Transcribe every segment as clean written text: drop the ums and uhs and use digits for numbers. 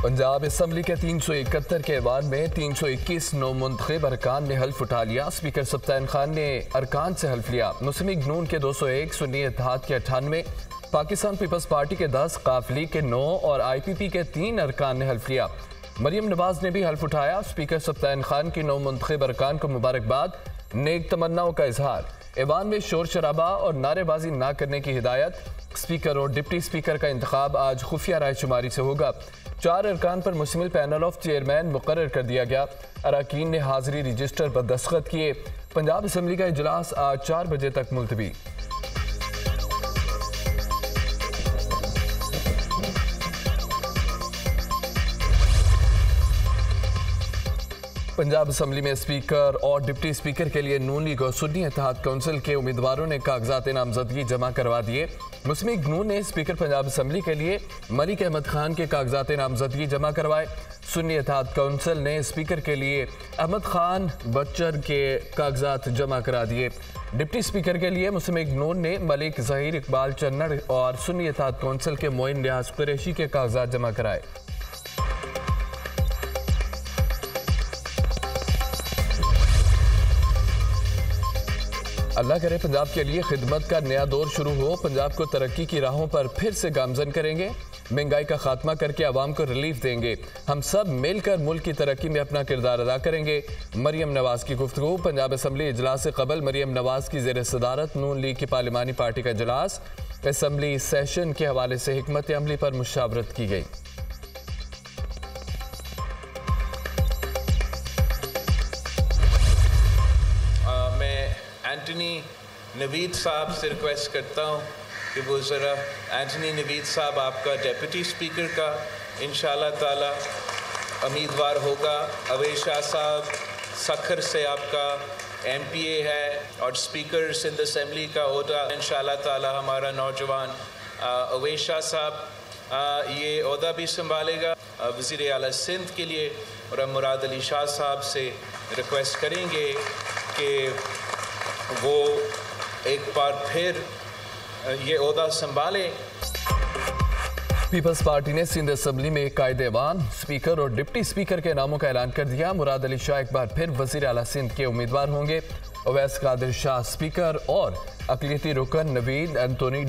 Punjab assembly के 371 के ऐवान में 321 नौमुंतखब अरकान ने हल्फ उठा लिया। स्पीकर सब्तान खान ने अरकान से हल्फ लिया। मुस्लिम लीग नून के 201, सुन्नी इत्तेहाद के 98, पाकिस्तान पीपल्स पार्टी के 10, काफ लीग के 9 और IPP के 3 अरकान ने हल्फ लिया। मरियम नवाज ने भी हल्फ उठाया। स्पीकर सब्तान खान की नौमुंतखब अरकान को मुबारकबाद, नेक तमन्नाओं का इजहार। ऐवान में शोर शराबा और नारेबाजी ना करने की हिदायत। स्पीकर और डिप्टी स्पीकर का इंतखाब आज खुफिया राय शुमारी से होगा। 4 अरकान पर मुश्तमिल पैनल ऑफ चेयरमैन मुकर्रर कर दिया गया। अरकान ने हाजिरी रजिस्टर पर दस्तखत किए। पंजाब असम्बली का इजलास आज 4 बजे तक मुलतवी। पंजाब असम्बली में स्पीकर और डिप्टी स्पीकर के लिए नून लीग और सुन्नी इत्तेहाद काउंसिल के उम्मीदवारों ने कागजात नामजदगी जमा करवा दिए। मुस्लिम लीग नून ने स्पीकर पंजाब असम्बली के लिए मलिक अहमद खान के कागजात नामजदगी जमा करवाए। सुन्नी इत्तेहाद काउंसिल ने स्पीकर के लिए अहमद खान बच्चर के कागजात जमा करा दिए। डिप्टी स्पीकर के लिए मुस्लिम लीग नून ने मलिक ज़हीर इकबाल चन्नड़ और सुन्नी इत्तेहाद काउंसिल के मोइन लिहाज कुरैशी के कागजात जमा कराए। अल्लाह करे पंजाब के लिए खिदमत का नया दौर शुरू हो। पंजाब को तरक्की की राहों पर फिर से गामजन करेंगे। महंगाई का खात्मा करके आवाम को रिलीफ देंगे। हम सब मिलकर मुल्क की तरक्की में अपना किरदार अदा करेंगे। मरियम नवाज की गुफ्तगू। पंजाब असम्बली इजलास से कबल मरियम नवाज की ज़ेर सदारत नून लीग की पार्लिमानी पार्टी का इजलास। असम्बली सेशन के हवाले से हिकमत अमली पर मुशावरत की गई। एंटनी नवीद साहब से रिक्वेस्ट करता हूँ कि वो ज़रा एंटनी नवीद साहब आपका डेप्यूटी स्पीकर का इंशाअल्लाह ताला उम्मीदवार होगा। अवैस शाह साहब सखर से आपका MPA है और स्पीकर सिंध असम्बली का होगा इंशाअल्लाह ताला हमारा नौजवान अवैस शाह साहब ये ओहदा भी संभालेगा वज़ीर आला सिंध के लिए। और हम मुराद अली शाह साहब से रिक्वेस्ट करेंगे कि वो एक बार फिर ये ओहदा संभाले। पीपल्स पार्टी ने सिंध असम्बली में कायदे ऐवान, स्पीकर और डिप्टी स्पीकर के नामों का ऐलान कर दिया। मुराद अली शाह एक बार फिर वज़ीर आला सिंध के उम्मीदवार होंगे। अवैस कादिर शाह स्पीकर और अक़लियती रुकन नवीद एंथोनी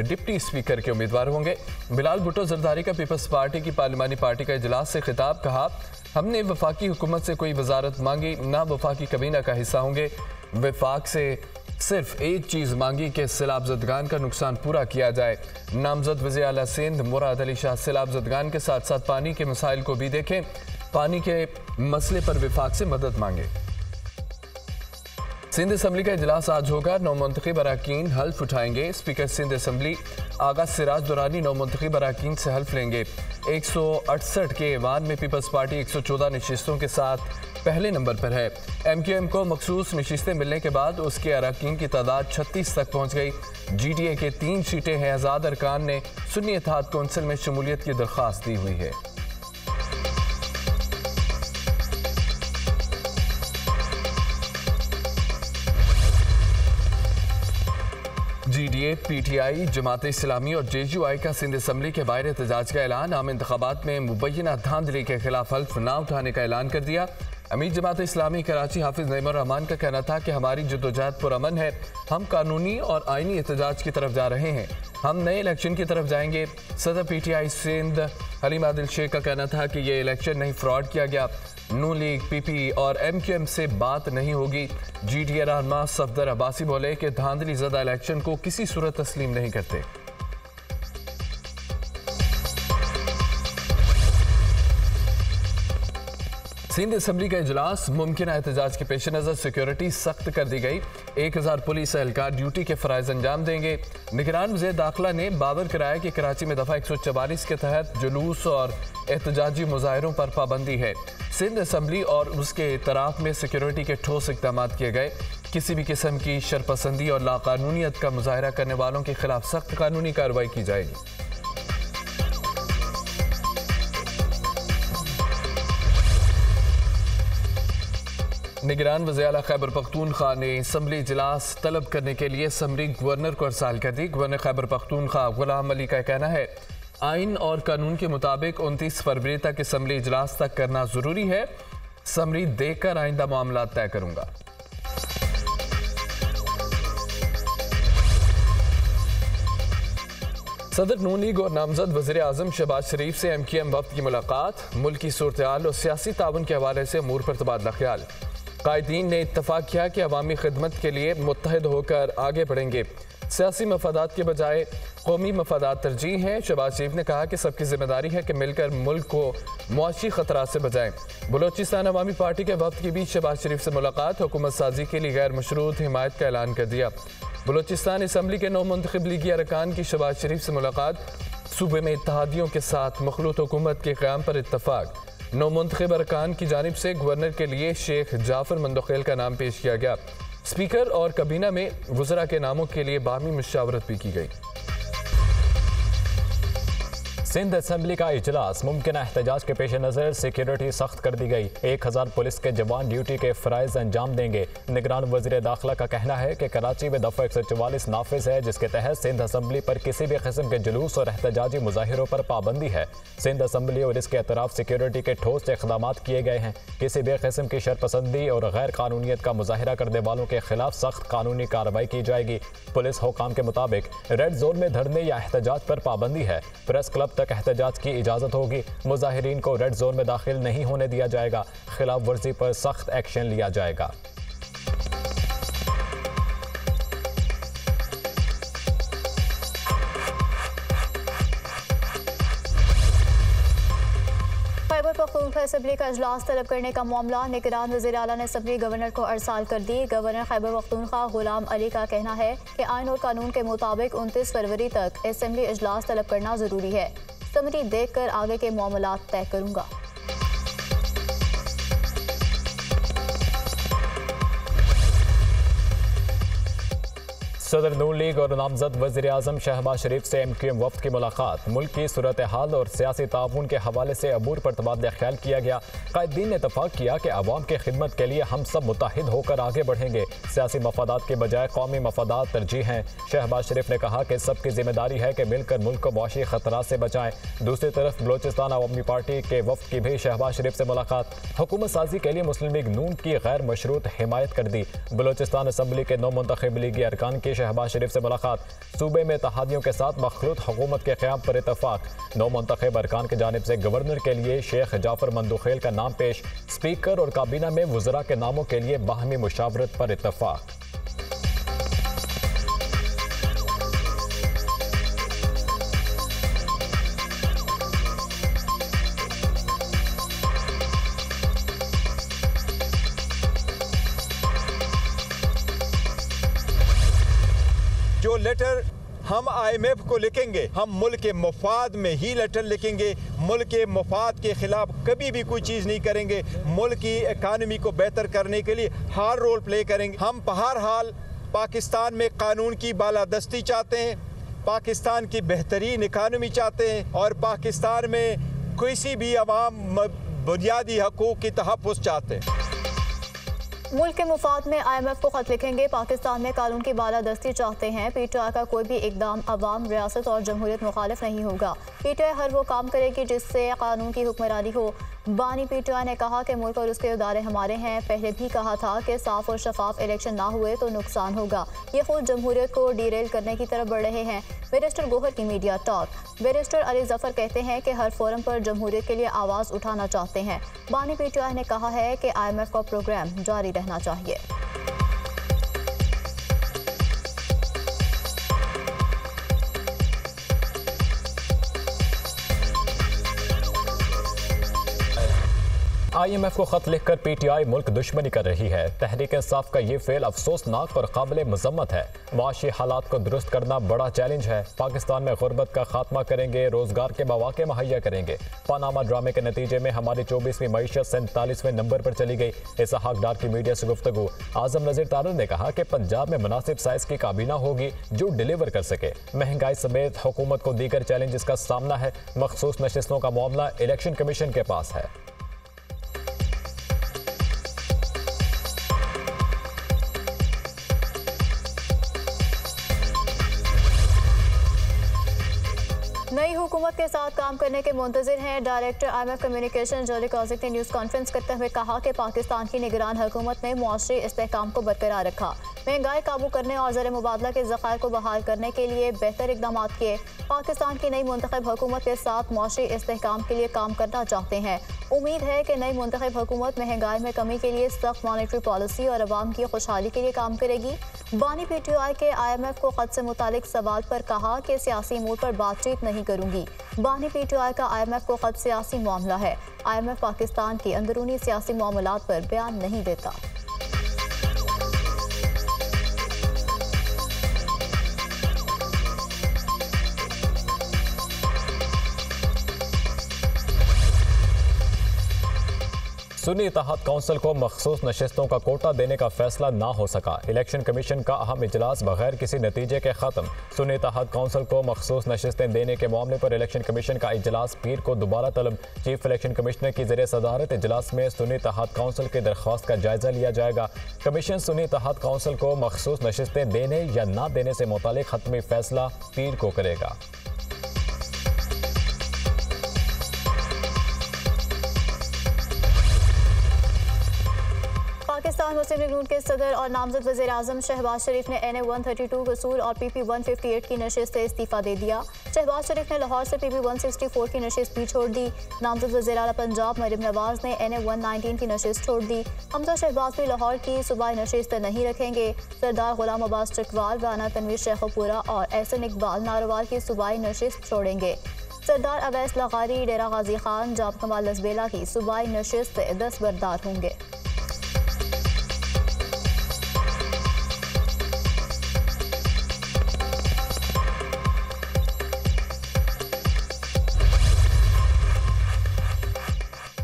डिप्टी स्पीकर के उम्मीदवार होंगे। बिलाल भुट्टो जरदारी का पीपल्स पार्टी की पार्लिमानी पार्टी का इजलास से खिताब। कहा, हमने वफाकी हुकूमत से कोई वजारत मांगी ना वफाकी कबीना का हिस्सा होंगे। वफाक से सिर्फ एक चीज़ मांगी कि सैलाब-ज़दगान का नुकसान पूरा किया जाए। नामजद वज़ीर आला सिंध मुराद अली शाह सैलाब-ज़दगान के साथ साथ पानी के मसाइल को भी देखें। पानी के मसले पर वफाक से मदद मांगे। सिंध असम्बली का इजलास आज होगा। नौमुंतखब अरकान हल्फ उठाएंगे। स्पीकर सिंध असम्बली आगा सिराज दुरानी नौमुंतखब अरकान से हल्फ लेंगे। 168 के ऐवान में पीपल्स पार्टी 114 नशिस्तों के साथ पहले नंबर पर है। MQM को मखसूस नशिस्तें मिलने के बाद उसके अरकान की तादाद 36 तक पहुँच गई। GDA के 3 सीटें हैं। आज़ाद अरकान ने सुन्नी इत्तेहाद काउंसिल में शमूलियत की दरख्वास्त दी हुई है। GDA, PTI, जमात इस्लामी और JUI का सिंध असम्बली के बाहर एहतजाज का ऐलान। आम इंतखाबात में मुबैना धांधली के खिलाफ हल्फ ना उठाने का ऐलान कर दिया। अमीर जमात इस्लामी कराची हाफिज नईमुर रहमान का कहना था कि हमारी जद्दोजहद पुरअमन है। हम कानूनी और आइनी एहतजाज की तरफ जा रहे हैं। हम नए इलेक्शन की तरफ जाएंगे। सदर PTI सिंध हलीम आदिल शेख का कहना था कि ये इलेक्शन नहीं, फ्रॉड किया गया। नून लीग, PP और MQM से बात नहीं होगी। GDA रहनुमा सफदर अब्बासी बोले कि धांधली ज़दा इलेक्शन को किसी सूरत तस्लीम नहीं करते। सिंध असम्बली का इजलास। मुमकिन एहतजाज के पेश नज़र सिक्योरिटी सख्त कर दी गई। 1000 पुलिस एहलकार ड्यूटी के फ़राइज़ अंजाम देंगे। निगरान वज़ीर दाखिला ने बावर कराया कि कराची में दफ़ा 144 के तहत जुलूस और एहतजाजी मुजाहरों पर पाबंदी है। सिंध असम्बली और उसके इतराफ़ में सिक्योरिटी के ठोस इक़दाम किए गए। किसी भी किस्म की शरपसंदी और लाकानूनियत का मुजाहरा करने वालों के खिलाफ सख्त कानूनी कार्रवाई की जाएगी। निगरान वज़ीर आला खैबर पख्तूनख्वा ने असम्बली इजलास तलब करने के लिए असम्बली गवर्नर को अरसाल कर दी। गवर्नर खैबर पख्तूनख्वा गुलाम अली का कहना है आइन और कानून के मुताबिक 29 फरवरी तक असम्बली इजलास तक करना जरूरी है। समरी देकर आइंदा मामला तय करूंगा। सदर नून लीग और नामजद वज़ीर आज़म शहबाज शरीफ से MKM वफ्द की मुलाकात। मुल्क की सूरत हाल और सियासी ताउन के हवाले से अमूर पर तबादला ख्याल। कायदीन ने इत्तफाक किया कि अवामी खिदमत के लिए मुत्तहिद होकर आगे बढ़ेंगे। सियासी मफादात के बजाय कौमी मफादात तरजीह हैं। शहबाज शरीफ ने कहा कि सबकी जिम्मेदारी है कि मिलकर मुल्क को मुआशी खतरात से बचाएं। बलोचिस्तान अवामी पार्टी के वफ्द के बीच शहबाज शरीफ से मुलाकात। हुकूमत साजी के लिए गैर मशरूत हिमायत का ऐलान कर दिया। बलोचिस्तान असम्बली के 9 मुंतखब लीगी अरकान की शहबाज शरीफ से मुलाकात। सूबे में इत्तेहादियों के साथ मखलूत हुकूमत के क़याम पर इत्तफाक। 9 मुंतखब अरकान की जानिब से गवर्नर के लिए शेख जाफर मंदोखेल का नाम पेश किया गया। स्पीकर और कबीना में वज़रा के नामों के लिए बाहमी मुशावरत भी की गई। सिंध असम्बली का इजलास। मुमकिन एहतजाज के पेश नज़र सिक्योरिटी सख्त कर दी गई। 1000 पुलिस के जवान ड्यूटी के फ़राइज़ अंजाम देंगे। निगरान वज़ीर दाखिला का कहना है कि कराची में दफ़ा 144 नाफिज है, जिसके तहत सिंध असम्बली पर किसी भी किस्म के जुलूस और एहतजाजी मुजाहिरों पर पाबंदी है। सिंध असम्बली और इसके अतराफ सिक्योरिटी के ठोस इक़दाम किए गए हैं। किसी भी किस्म की शरपसंदी और गैर कानूनियत का मुजाहिरा करने वालों के खिलाफ सख्त कानूनी कार्रवाई की जाएगी। पुलिस हुकाम के मुताबिक रेड जोन में धरने या एहतजाज पर पाबंदी है। प्रेस क्लब तक एहतजाज की इजाज़त होगी। मुजाहिरीन को रेड जोन में दाखिल नहीं होने दिया जाएगा। खिलाफ वर्जी पर सख्त एक्शन लिया जाएगा। खैबर पख्तूनख्वा असम्बली का इजलास तलब करने का मामला। निगरान वज़ीर आला ने असम्बली गवर्नर को अरसाल कर दी। गवर्नर खैबर पख्तूनख्वा गुलाम अली का कहना है कि आइन और कानून के मुताबिक 29 फरवरी तक असम्बली इजलास तलब करना जरूरी है। समरी देखकर आगे के मामला तय करूंगा। सदर नून लीग और नामजद वज़ीर आज़म शहबाज शरीफ से MKM वफ्द की मुलाकात। मुल्क की सूरत हाल और सियासी ताउन के हवाले से अमूर पर तबादला ख्याल किया गया। कायदीन ने इत्तफाक किया कि अवाम की खिदमत के लिए हम सब मुत्तहिद होकर आगे बढ़ेंगे। सियासी मफादात के बजाय कौमी मफादात तरजीह हैं। शहबाज शरीफ ने कहा कि सबकी जिम्मेदारी है कि मिलकर मुल्क को मुआशी खतरात से बचाएं। दूसरी तरफ बलोचिस्तान अवामी पार्टी के वफ्द की भी शहबाज शरीफ से मुलाकात। हुकूमत साजी के लिए मुस्लिम लीग नून की गैर मशरूत हिमायत कर दी। बलोचिस्तान असम्बली के 9 मुंतखब लीगी अरकान की शहबाज शरीफ से मुलाकात। सूबे में इत्तेहादियों के साथ मखलूत हुकूमत के क़याम पर इत्तफाक। 9 मुंतखब अरकान की जानिब से गवर्नर के लिए शेख जाफर मंदोखेल का नाम पेश। स्पीकर और काबीना में वज़रा के नामों के लिए बाहमी मुशावरत पर इत्तफाक। जो लेटर हम IMF को लिखेंगे, हम मुल्क के मफाद में ही लेटर लिखेंगे। मुल्क के मफाद के खिलाफ कभी भी कोई चीज़ नहीं करेंगे। मुल्क की इकानमी को बेहतर करने के लिए हर रोल प्ले करेंगे। हम बहरहाल पाकिस्तान में कानून की बालादस्ती चाहते हैं, पाकिस्तान की बेहतरीन इकानमी चाहते हैं और पाकिस्तान में किसी भी अवाम बुनियादी हकूक़ की तहफ़्फ़ुज़ चाहते हैं। मुल्क के मुफाद में IMF को खत लिखेंगे। पाकिस्तान में कानून की बालादस्ती चाहते हैं। PTI का कोई भी इकदाम अवाम, रियासत और जमहूरियत मुखालिफ नहीं होगा। PTI हर वो काम करेगी जिससे कानून की हुक्मरानी हो। बानी PTI ने कहा कि मुल्क और उसके इदारे हमारे हैं। पहले भी कहा था कि साफ और शफाफ इलेक्शन ना हुए तो नुकसान होगा। ये खुद जमहूरियत को डीरेल करने की तरफ बढ़ रहे हैं। बैरिस्टर गोहर की media talk. Barrister Ali Zafar कहते हैं कि हर फोरम पर जमहूरियत के लिए आवाज़ उठाना चाहते हैं। बानी PTI ने कहा है कि IMF का प्रोग्राम जारी रहना चाहिए। IMF को खत लिखकर PTI मुल्क दुश्मनी कर रही है। तहरीक इंसाफ का ये फेल अफसोसनाक और काबिल मजम्मत है। माशी हालात को दुरुस्त करना बड़ा चैलेंज है। पाकिस्तान में गुर्बत का खात्मा करेंगे, रोजगार के मौके मुहैया करेंगे। पानामा ड्रामे के नतीजे में हमारी 24वीं मईशत 47वें नंबर पर चली गई। इसहाक डार की मीडिया से गुफ्तगू। आजम नज़ीर तारर ने कहा कि पंजाब में मुनासिब साइज की काबीना होगी जो डिलीवर कर सके। महंगाई समेत हुकूमत को दीगर चैलेंजेस का सामना है। मखसूस नशिस्तों का मामला इलेक्शन कमीशन के पास है। नई हुकूमत के साथ काम करने के मुंतज़िर हैं। डायरेक्टर IMF कम्युनिकेशन जोली कॉजिक ने न्यूज़ कॉन्फ्रेंस करते हुए कहा कि पाकिस्तान की निगरान हुकूमत ने मुआशरी इस्तेहकाम को बरकरार रखा, महंगाई काबू करने और ज़र मुबादला के ज़खायर को बहाल करने के लिए बेहतर इकदाम किए। पाकिस्तान की नई मुंतखब हुकूमत के साथ मुआशरी इस्तेहकाम के लिए काम करना चाहते हैं। उम्मीद है कि नई मुंतखब हुकूमत महंगाई में कमी के लिए सख्त मॉनेटरी पॉलिसी और अवाम की खुशहाली के लिए काम करेगी। बानी PTI के IMF को खत से मुतालिक सवाल पर कहा कि सियासी मूड पर बातचीत नहीं करूंगी। बानी PTI का IMF को खत सियासी मामला है। IMF पाकिस्तान के अंदरूनी सियासी मामलात पर बयान नहीं देता। सुन्नी इत्तेहाद काउंसिल को मखसूस नशिस्तों का कोटा देने का फैसला ना हो सका। इलेक्शन कमीशन का अहम इजलास बगैर किसी नतीजे के खत्म। सुन्नी इत्तेहाद काउंसिल को मखसूस नशिस्तें देने के मामले पर इलेक्शन कमीशन का इजलास पीर को दोबारा तलब। चीफ इलेक्शन कमिश्नर की ज़रिए सदारत इजलास में सुन्नी इत्तेहाद काउंसिल की दरख्वास्त का जायजा लिया जाएगा। कमीशन सुन्नी इत्तेहाद काउंसिल को मखसूस नशिस्तें देने या ना देने से मुतालिक हतमी फैसला पीर को करेगा। पाकिस्तान मुस्लिम लीग नून के सदर और नामजद वज़ीर आज़म शहबाज शरीफ ने NA 132 कसूर और PP 158 की नशिस्त से इस्तीफ़ा दे दिया। शहबाज शरीफ ने लाहौर से PP 164 की नशिस्त भी छोड़ दी। नामजद वज़ीर आला पंजाब मरीम नवाज ने NA 119 की नशिस्त छोड़ दी। हमजा शहबाज भी लाहौर की सूबाई नशिस्त नहीं रखेंगे। सरदार गुलाम अब्बास चकवाल, राना तनवीर शेखपुरा और एहसन इकबाल नारोवाल की सूबाई नशिस्त छोड़ेंगे। सरदार अवैस लगारी, डेरा गाजी खान, जाब कमाल लसबेला की सूबाई नशिस्त से दस्तबरदार होंगे।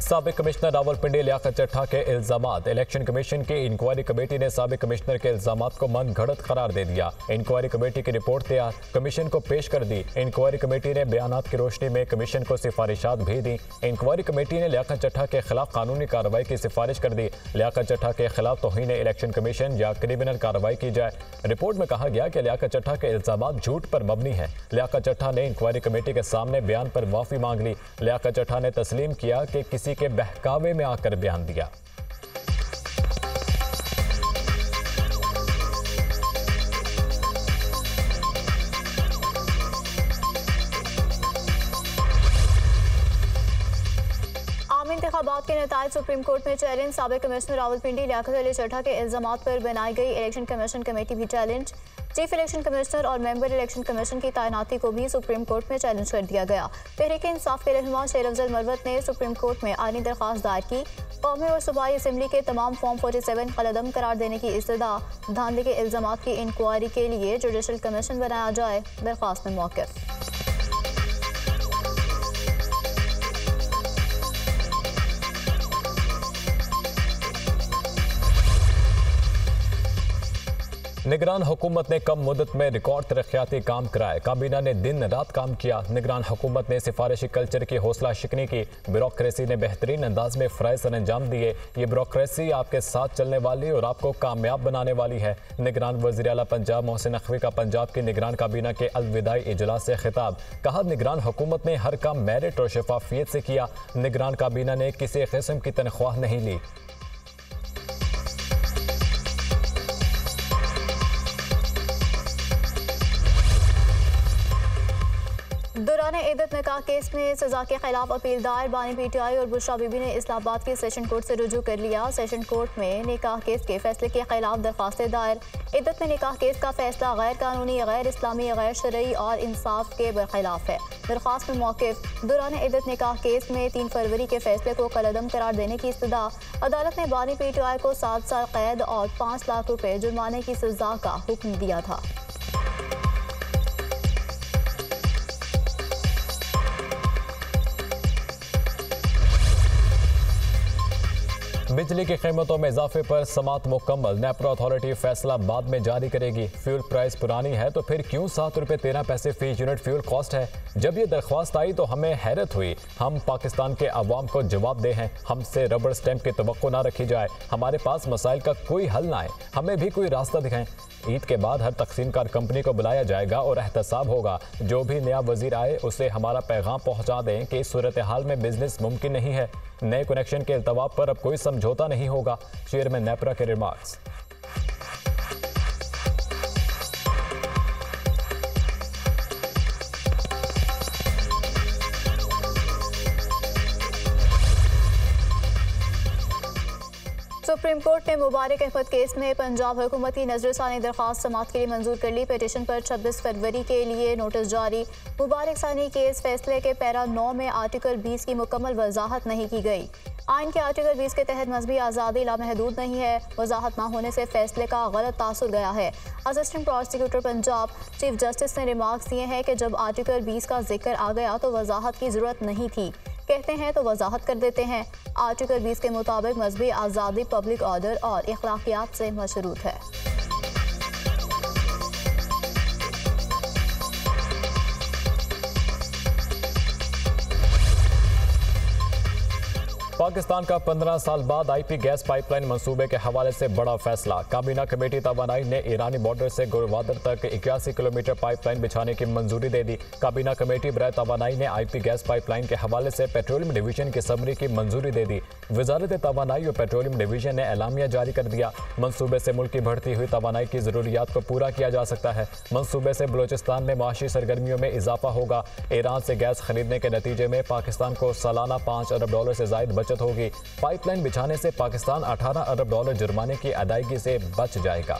साबिक कमिश्नर रावलपिंडी लियाकत चट्टा के इल्जामात। इलेक्शन कमीशन की इंक्वायरी कमेटी ने साबिक कमिश्नर के इल्जामात को मन घड़त करार दे दिया। इंक्वायरी कमेटी की रिपोर्ट तैयार कमीशन को पेश कर दी। इंक्वायरी कमेटी ने बयानात की रोशनी में कमीशन को सिफारिशात भी दी। इंक्वायरी कमेटी ने लियाकत चट्टा के खिलाफ कानूनी कार्रवाई की सिफारिश कर दी। लियाकत चट्टा के खिलाफ तौहीन इलेक्शन कमीशन या क्रिमिनल कार्रवाई की जाए। रिपोर्ट में कहा गया कि लियाकत चट्टा के इल्जामात झूठ पर मबनी है। लियाकत चट्टा ने इंक्वायरी कमेटी के सामने बयान पर माफी मांग ली। लियाकत चट्टा ने तस्लीम किया कि किसी के बहकावे में आकर बयान दिया। इंतखाबात के नतायज सुप्रीम कोर्ट में चैलेंज। साबिक कमिश्नर रावलपिंडी लियाकत अली चट्टा के इल्जामात पर बनाई गई इलेक्शन कमीशन कमेटी भी चैलेंज। चीफ इलेक्शन कमिश्नर और मेंबर इलेक्शन कमीशन की तैनाती को भी सुप्रीम कोर्ट में चैलेंज कर दिया गया। तहरीक इंसाफ के रहनुमा शेर अफजल मरवत ने सुप्रीम कोर्ट में आईनी दरख्वास्त दायर की। कौमी और सूबाई असम्बली के तमाम फॉर्म 47 कलअदम करार देने की इस्तदा। धांधली के इल्जामात की इंक्वायरी के लिए जुडिशल कमीशन बनाया जाए। दरख्वास्त में मौक़िफ़। निगरान हुकूमत ने कम मुद्दत में रिकॉर्ड तरक्याती काम कराए। काबीना ने दिन रात काम किया। निगरान हुकूमत ने सिफारिशी कल्चर की हौसला शिकनी की। ब्यूरोक्रेसी ने बेहतरीन अंदाज में फ़राइज़ सर अंजाम दिए। ये ब्यूरोक्रेसी आपके साथ चलने वाली और आपको कामयाब बनाने वाली है। निगरान वज़ीर आला पंजाब मोहसिन नकवी का पंजाब की निगरान काबीना के अलविदाई इजलास से खिताब। कहा, निगरान हुकूमत ने हर काम मेरिट और शफाफियत से किया। निगरान काबीना ने किसी किस्म की तनख्वाह नहीं ली। दौरान इद्दत निकाह केस में सजा के खिलाफ अपील दायर। बानी PTI और बुशरा बीबी ने इस्लामाबाद के सेशन कोर्ट से रुजू कर लिया। सेशन कोर्ट में निकाह केस के फैसले के खिलाफ दरख्वास्तें दायर। इद्दत में निकाह केस का फैसला गैर कानूनी, गैर इस्लामी, गैर शरई और इंसाफ के बरखिलाफ है। दरख्वास्त में मौक़िफ़। दौरान इद्दत निकाह केस में 3 फरवरी के फैसले को कलअदम करार देने की इस्तदा। अदालत ने बानी PTI को 7 साल कैद और 5 लाख रुपए जुर्माने की सजा का हुक्म दिया था। बिजली की कीमतों में इजाफे पर समात मुकम्मल, नेपरा अथॉरिटी फैसला बाद में जारी करेगी। फ्यूल प्राइस पुरानी है तो फिर क्यों 7 रुपये 13 पैसे फी यूनिट फ्यूल कॉस्ट है। जब ये दरख्वास्त आई तो हमें हैरत हुई। हम पाकिस्तान के अवाम को जवाब दे हैं, हमसे रबर स्टैंप की तवक्को ना रखी जाए, हमारे पास मसाइल का कोई हल ना आए, हमें भी कोई रास्ता दिखाएं। ईद के बाद हर तकसीमकार कंपनी को बुलाया जाएगा और एहतसाब होगा। जो भी नया वजीर आए उसे हमारा पैगाम पहुंचा दें कि इस सूरत हाल में बिजनेस मुमकिन नहीं है। नए कनेक्शन के इल्तवाब पर अब कोई समझौता नहीं होगा। चेयरमैन नेपरा के रिमार्क्स। सुप्रीम कोर्ट ने मुबारक अहमद केस में पंजाब हुकूमत की नजरसानी दरख्वास्त समाअत के लिए मंजूर कर ली। पिटीशन पर 26 फरवरी के लिए नोटिस जारी। मुबारक सानी केस फैसले के पैरा 9 में आर्टिकल 20 की मुकम्मल वजाहत नहीं की गई। आइन के आर्टिकल 20 के तहत मजहबी आज़ादी लामहदूद नहीं है। वजाहत ना होने से फैसले का गलत तासुर गया है। Assistant prosecutor Punjab chief justice ने रिमार्क्स दिए हैं कि जब आर्टिकल 20 का जिक्र आ गया तो वजाहत की ज़रूरत नहीं थी। कहते हैं तो वजाहत कर देते हैं। आर्टिकल 20 के मुताबिक मजहबी आज़ादी पब्लिक ऑर्डर और इखलाकियात से मशरूत है। पाकिस्तान का 15 साल बाद आईपी गैस पाइपलाइन मंसूबे के हवाले से बड़ा फैसला। काबीना कमेटी तवानाई ने ईरानी बॉर्डर से गुरवादर तक 81 किलोमीटर पाइपलाइन बिछाने की मंजूरी दे दी। काबीना कमेटी बराए तवानाई ने आईपी गैस पाइपलाइन के हवाले से पेट्रोलियम डिवीजन की समरी की मंजूरी दे दी। वजारत तवानाई और पेट्रोलियम डिवीजन ने एलामिया जारी कर दिया। मंसूबे से मुल्क की बढ़ती हुई तवानाई की जरूरियात को पूरा किया जा सकता है। मंसूबे से बलोचिस्तान में माशी सरगर्मियों में इजाफा होगा। ईरान से गैस खरीदने के नतीजे में पाकिस्तान को सालाना $5 अरब से जायद बचत होगी। पाइपलाइन बिछाने से पाकिस्तान $18 अरब जुर्माने की अदायगी से बच जाएगा।